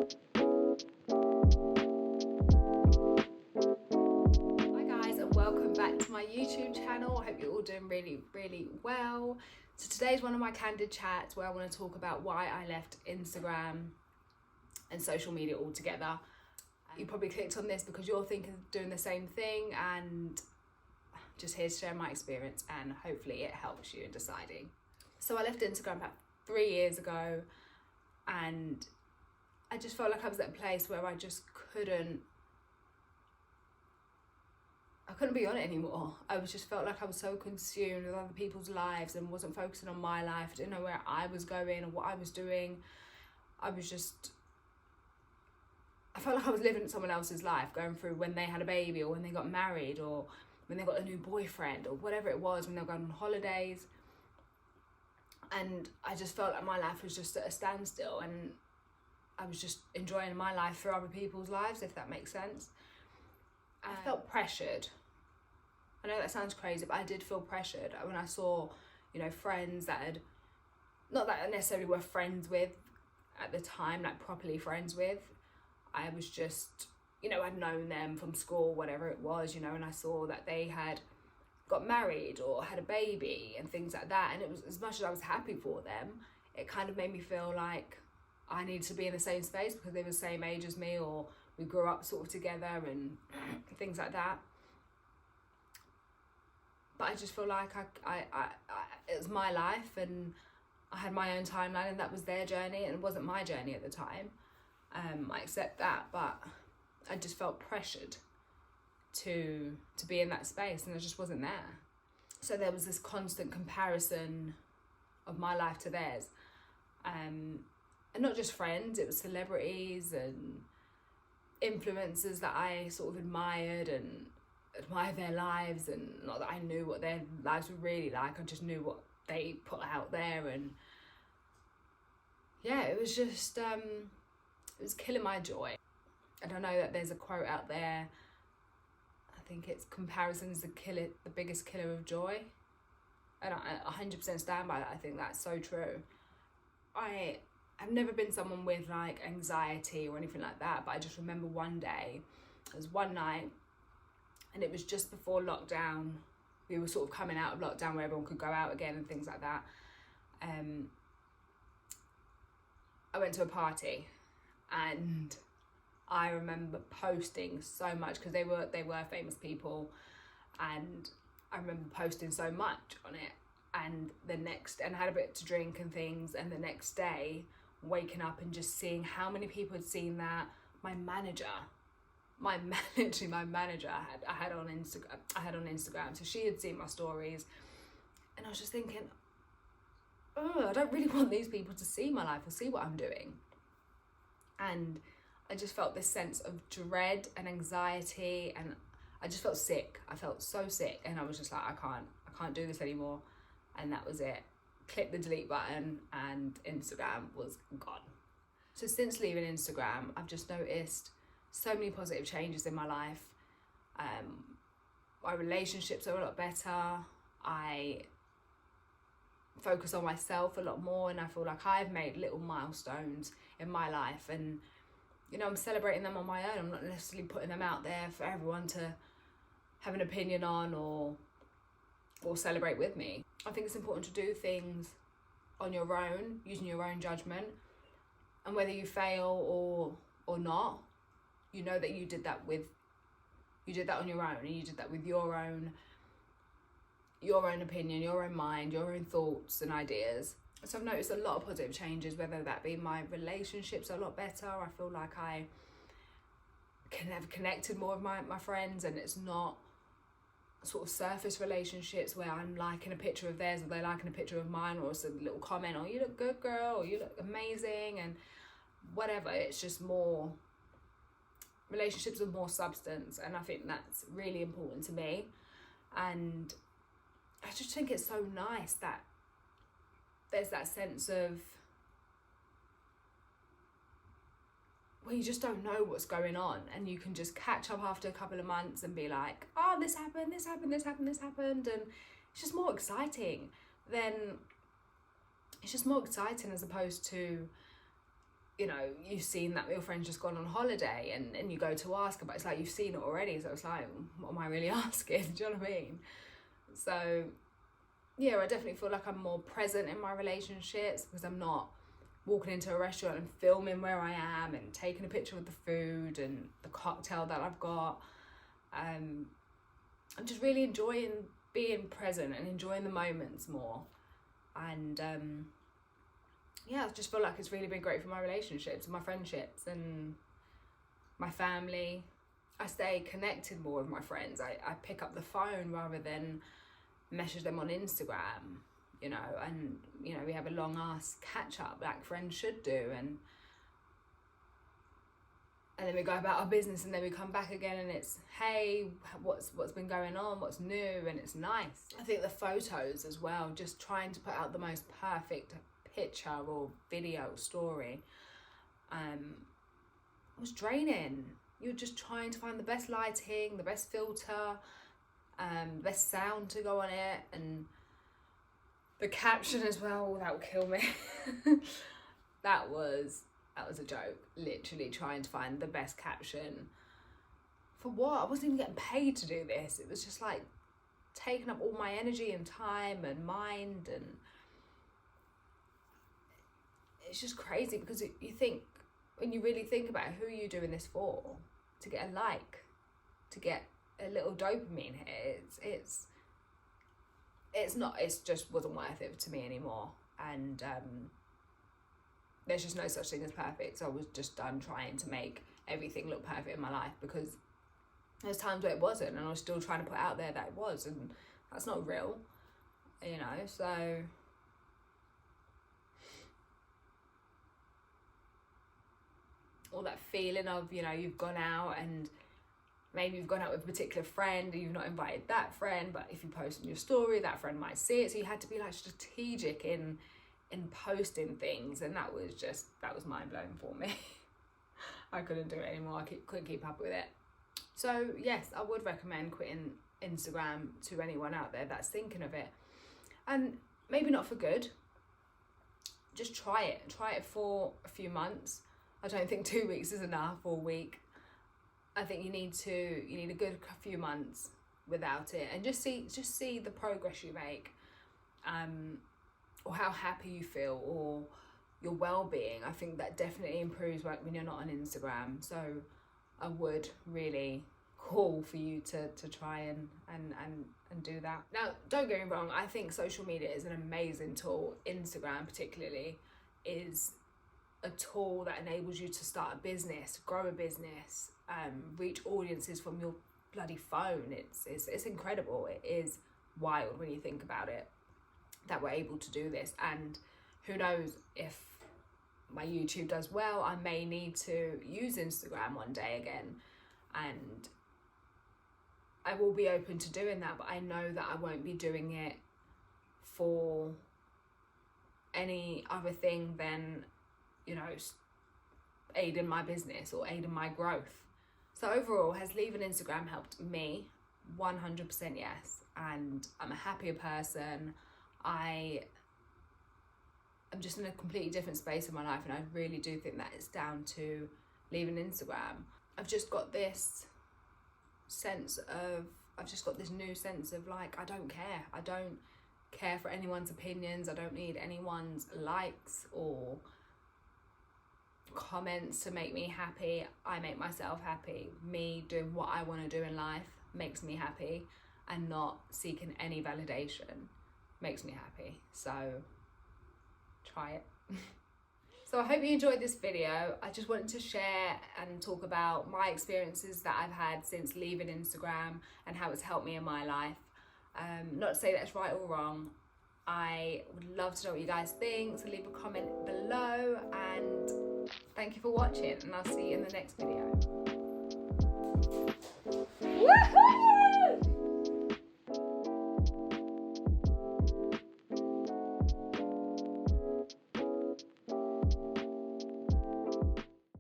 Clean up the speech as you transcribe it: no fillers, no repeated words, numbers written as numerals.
Hi guys, and welcome back to my YouTube channel. I hope you're all doing really well. So today's one of my candid chats where I want to talk about why I left Instagram and social media altogether. You probably clicked on this because you're thinking of doing the same thing, and just here to share my experience and hopefully it helps you in deciding. So I left Instagram about 3 years ago, and I just felt like I was at a place where I just couldn't be on it anymore. I just felt like I was so consumed with other people's lives and wasn't focusing on my life. I didn't know where I was going or what I was doing. I felt like I was living someone else's life, going through when they had a baby or when they got married or when they got a new boyfriend or whatever it was, when they were going on holidays. And I just felt like my life was just at a standstill, and I was just enjoying my life through other people's lives, if that makes sense. I felt pressured. I know that sounds crazy, but I did feel pressured when I saw, friends that had, not that I necessarily were friends with at the time, like properly friends with. I was just, I'd known them from school, whatever it was, and I saw that they had got married or had a baby and things like that. And it was, as much as I was happy for them, it kind of made me feel like I needed to be in the same space because they were the same age as me, or we grew up sort of together and things like that. But I just feel like it was my life and I had my own timeline, and that was their journey and it wasn't my journey at the time. I accept that, but I just felt pressured to be in that space, and I just wasn't there. So there was this constant comparison of my life to theirs. And not just friends, it was celebrities and influencers that I sort of admired and admired their lives, and not that I knew what their lives were really like, I just knew what they put out there. And yeah, it was just it was killing my joy. And I know that there's a quote out there, I think it's comparison's the biggest killer of joy, and I 100% stand by that. I think that's so true. I've never been someone with like anxiety or anything like that, but I just remember one day, it was one night, and it was just before lockdown. We were sort of coming out of lockdown where everyone could go out again and things like that. I went to a party, and I remember posting so much because they were famous people, and I remember posting so much on it. And I had a bit to drink and things, and the next day waking up and just seeing how many people had seen that. My manager I had on Instagram, so she had seen my stories, and I was just thinking, oh, I don't really want these people to see my life or see what I'm doing. And I just felt this sense of dread and anxiety, and I just felt sick. I felt so sick, and I was just like, I can't do this anymore. And that was it. Click the delete button, and Instagram was gone. So since leaving Instagram, I've just noticed so many positive changes in my life. My relationships are a lot better. I focus on myself a lot more, and I feel like I've made little milestones in my life, and I'm celebrating them on my own. I'm not necessarily putting them out there for everyone to have an opinion on or celebrate with me. I think it's important to do things on your own, using your own judgment, and whether you fail or not, that you did that on your own, and you did that with your own opinion, your own mind, your own thoughts and ideas. So I've noticed a lot of positive changes, whether that be my relationships are a lot better. I feel like I can have connected more with my friends, and it's not sort of surface relationships where I'm liking a picture of theirs or they're liking a picture of mine, or it's a little comment, or you look good, girl, or you look amazing, and whatever. It's just more relationships with more substance, and I think that's really important to me. And I just think it's so nice that there's that sense of where you just don't know what's going on, and you can just catch up after a couple of months and be like, oh, this happened, and it's just more exciting as opposed to, you know, you've seen that your friend's just gone on holiday, and you go to ask about it, it's like you've seen it already, so it's like, what am I really asking? Do you know what I mean? So yeah, I definitely feel like I'm more present in my relationships, because I'm not walking into a restaurant and filming where I am and taking a picture of the food and the cocktail that I've got. I'm just really enjoying being present and enjoying the moments more. And yeah, I just feel like it's really been great for my relationships and my friendships and my family. I stay connected more with my friends. I pick up the phone rather than message them on Instagram, you know, and, you know, we have a long ass catch up like friends should do, and then we go about our business, and then we come back again and it's, hey, what's been going on, what's new, and it's nice. I think the photos as well, just trying to put out the most perfect picture or video story, was draining. You're just trying to find the best lighting, the best filter, best sound to go on it, and the caption as well, that would kill me. that was a joke, literally trying to find the best caption. For what? I wasn't even getting paid to do this. It was just like taking up all my energy and time and mind, and it's just crazy, because you think, when you really think about it, who are you doing this for? To get a like, to get a little dopamine hit. It's not, it's just wasn't worth it to me anymore. And there's just no such thing as perfect. So I was just done trying to make everything look perfect in my life, because there's times where it wasn't, and I was still trying to put out there that it was, and that's not real, you know. So all that feeling of, you know, you've gone out and maybe you've gone out with a particular friend and you've not invited that friend, but if you post on your story, that friend might see it. So you had to be like strategic in posting things, and that was mind-blowing for me. I couldn't do it anymore. Couldn't keep up with it. So yes, I would recommend quitting Instagram to anyone out there that's thinking of it, and maybe not for good. Just try it for a few months. I don't think 2 weeks is enough, or a week. I think you need a good few months without it, and just see the progress you make, or how happy you feel, or your well-being. I think that definitely improves when you're not on Instagram. So I would really call for you to try and do that. Now, don't get me wrong, I think social media is an amazing tool. Instagram particularly is a tool that enables you to start a business, grow a business, reach audiences from your bloody phone. It's incredible. It is wild when you think about it, that we're able to do this. And who knows, if my YouTube does well, I may need to use Instagram one day again, and I will be open to doing that, but I know that I won't be doing it for any other thing than, you know, aiding my business or aiding my growth. So overall, has leaving Instagram helped me? 100% yes. And I'm a happier person. I'm just in a completely different space in my life, and I really do think that it's down to leaving Instagram. I've just got this new sense of like, I don't care. I don't care for anyone's opinions. I don't need anyone's likes or comments to make me happy. I make myself happy. Me doing what I want to do in life makes me happy, and not seeking any validation makes me happy. So try it. So I hope you enjoyed this video. I just wanted to share and talk about my experiences that I've had since leaving Instagram and how it's helped me in my life. Not to say that's right or wrong. I would love to know what you guys think, so leave a comment below, and thank you for watching, and I'll see you in the next video.